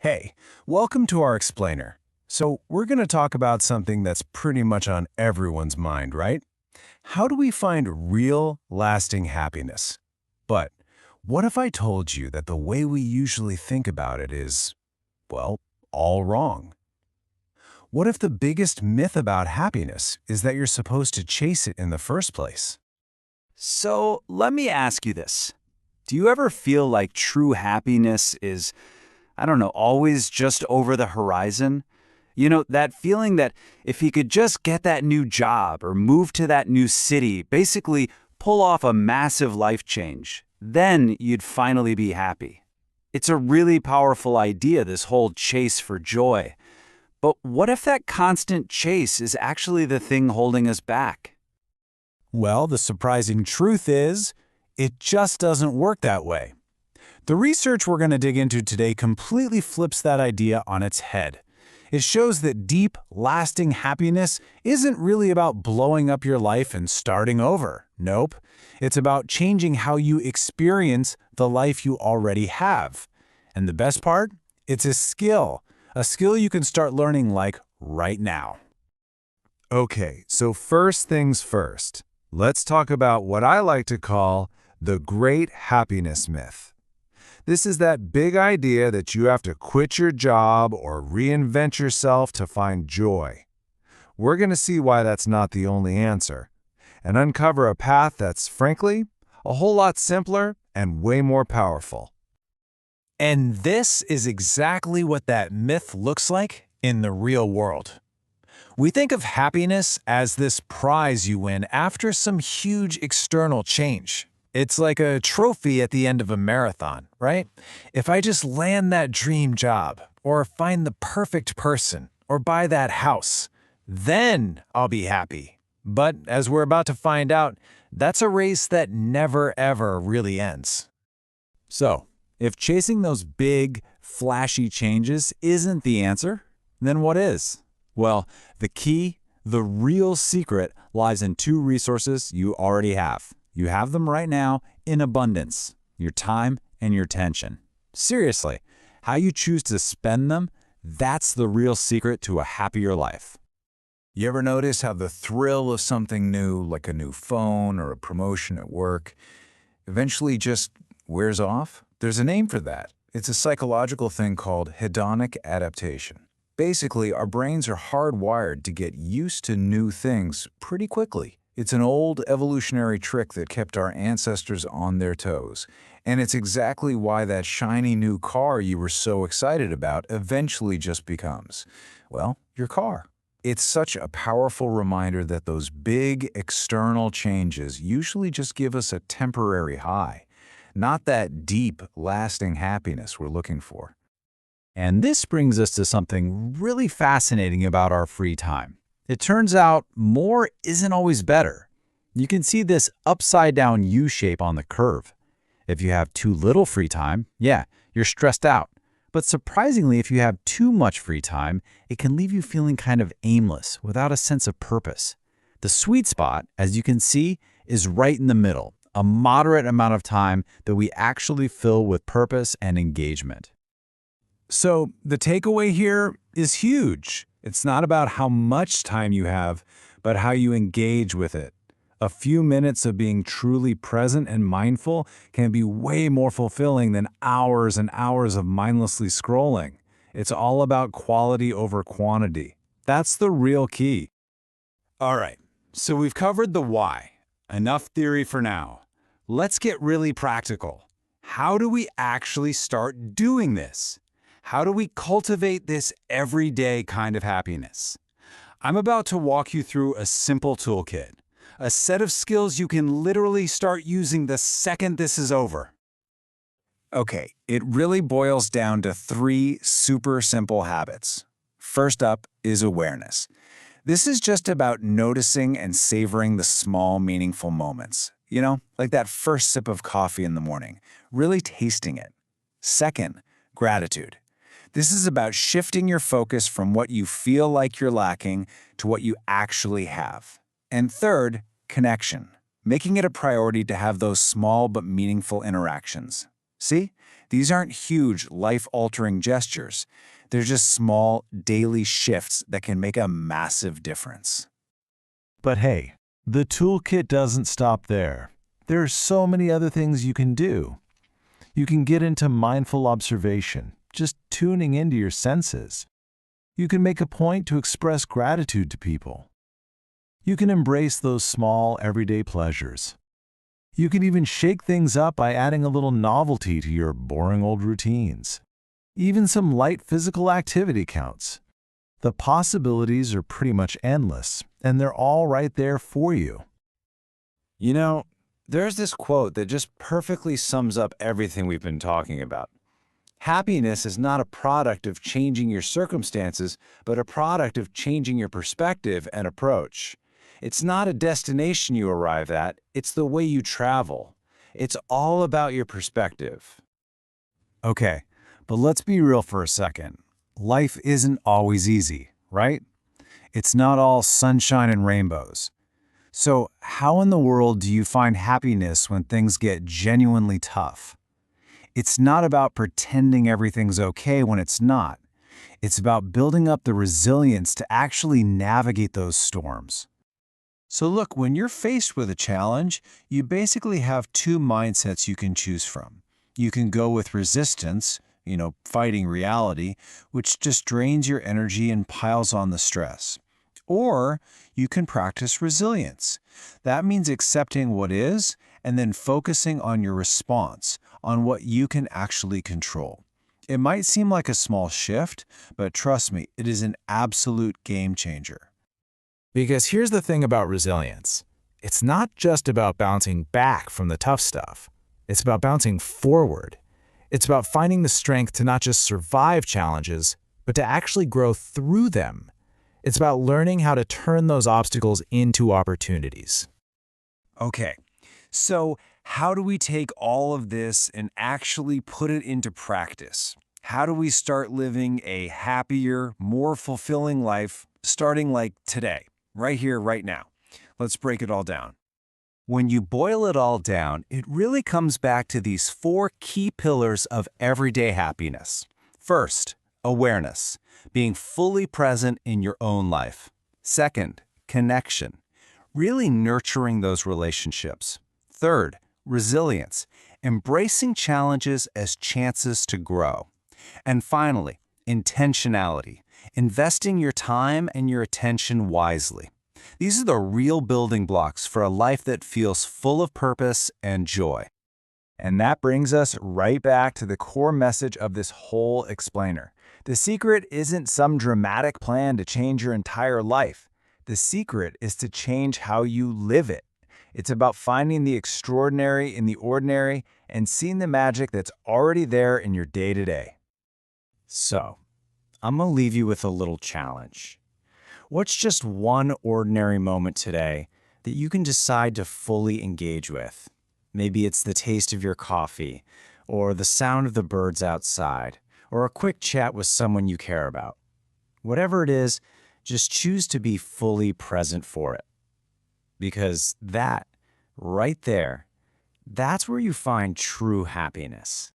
Hey, welcome to our explainer. So we're going to talk about something that's pretty much on everyone's mind, right? How do we find real, lasting happiness? But what if I told you that the way we usually think about it is, well, all wrong? What if the biggest myth about happiness is that you're supposed to chase it in the first place? So let me ask you this. Do you ever feel like true happiness is, always just over the horizon? You know, that feeling that if you could just get that new job or move to that new city, basically pull off a massive life change, then you'd finally be happy. It's a really powerful idea, this whole chase for joy. But what if that constant chase is actually the thing holding us back? Well, the surprising truth is, it just doesn't work that way. The research we're going to dig into today completely flips that idea on its head. It shows that deep, lasting happiness isn't really about blowing up your life and starting over. Nope. It's about changing how you experience the life you already have. And the best part? It's a skill you can start learning like right now. Okay, so first things first. Let's talk about what I like to call the great happiness myth. This is that big idea that you have to quit your job or reinvent yourself to find joy. We're going to see why that's not the only answer, and uncover a path that's, frankly, a whole lot simpler and way more powerful. And this is exactly what that myth looks like in the real world. We think of happiness as this prize you win after some huge external change. It's like a trophy at the end of a marathon, right? If I just land that dream job, or find the perfect person, or buy that house, then I'll be happy. But as we're about to find out, that's a race that never ever really ends. So, if chasing those big, flashy changes isn't the answer, then what is? Well, the real secret lies in two resources you already have. You have them right now in abundance, your time and your attention. Seriously, how you choose to spend them, that's the real secret to a happier life. You ever notice how the thrill of something new, like a new phone or a promotion at work, eventually just wears off? There's a name for that. It's a psychological thing called hedonic adaptation. Basically, our brains are hardwired to get used to new things pretty quickly. It's an old evolutionary trick that kept our ancestors on their toes. And it's exactly why that shiny new car you were so excited about eventually just becomes, well, your car. It's such a powerful reminder that those big external changes usually just give us a temporary high, not that deep, lasting happiness we're looking for. And this brings us to something really fascinating about our free time. It turns out more isn't always better. You can see this upside-down U shape on the curve. If you have too little free time, yeah, you're stressed out. But surprisingly, if you have too much free time, it can leave you feeling kind of aimless, without a sense of purpose. The sweet spot, as you can see, is right in the middle, a moderate amount of time that we actually fill with purpose and engagement. So the takeaway here is huge. It's not about how much time you have, but how you engage with it. A few minutes of being truly present and mindful can be way more fulfilling than hours and hours of mindlessly scrolling. It's all about quality over quantity. That's the real key. All right, so we've covered the why. Enough theory for now. Let's get really practical. How do we actually start doing this? How do we cultivate this everyday kind of happiness? I'm about to walk you through a simple toolkit, a set of skills you can literally start using the second this is over. Okay, it really boils down to 3 super simple habits. First up is awareness. This is just about noticing and savoring the small, meaningful moments. You know, like that first sip of coffee in the morning, really tasting it. Second, gratitude. This is about shifting your focus from what you feel like you're lacking to what you actually have. And third, connection, making it a priority to have those small but meaningful interactions. See? These aren't huge, life-altering gestures. They're just small, daily shifts that can make a massive difference. But hey, the toolkit doesn't stop there. There are so many other things you can do. You can get into mindful observation, just tuning into your senses. You can make a point to express gratitude to people. You can embrace those small, everyday pleasures. You can even shake things up by adding a little novelty to your boring old routines. Even some light physical activity counts. The possibilities are pretty much endless, and they're all right there for you. You know, there's this quote that just perfectly sums up everything we've been talking about. Happiness is not a product of changing your circumstances, but a product of changing your perspective and approach. It's not a destination you arrive at, it's the way you travel. It's all about your perspective. Okay, but let's be real for a second. Life isn't always easy, right? It's not all sunshine and rainbows. So how in the world do you find happiness when things get genuinely tough? It's not about pretending everything's okay when it's not. It's about building up the resilience to actually navigate those storms. So look, when you're faced with a challenge, you basically have two mindsets you can choose from. You can go with resistance, fighting reality, which just drains your energy and piles on the stress. Or you can practice resilience. That means accepting what is and then focusing on your response, on what you can actually control. It might seem like a small shift, but trust me, it is an absolute game changer. Because here's the thing about resilience. It's not just about bouncing back from the tough stuff. It's about bouncing forward. It's about finding the strength to not just survive challenges, but to actually grow through them. It's about learning how to turn those obstacles into opportunities. Okay, so how do we take all of this and actually put it into practice? How do we start living a happier, more fulfilling life starting like today, right here, right now? Let's break it all down. When you boil it all down, it really comes back to these four key pillars of everyday happiness. First, awareness, being fully present in your own life. Second, connection, really nurturing those relationships. Third, resilience, embracing challenges as chances to grow. And finally, intentionality, investing your time and your attention wisely. These are the real building blocks for a life that feels full of purpose and joy. And that brings us right back to the core message of this whole explainer. The secret isn't some dramatic plan to change your entire life. The secret is to change how you live it. It's about finding the extraordinary in the ordinary and seeing the magic that's already there in your day-to-day. So, I'm going to leave you with a little challenge. What's just one ordinary moment today that you can decide to fully engage with? Maybe it's the taste of your coffee, or the sound of the birds outside, or a quick chat with someone you care about. Whatever it is, just choose to be fully present for it. Because that, right there, that's where you find true happiness.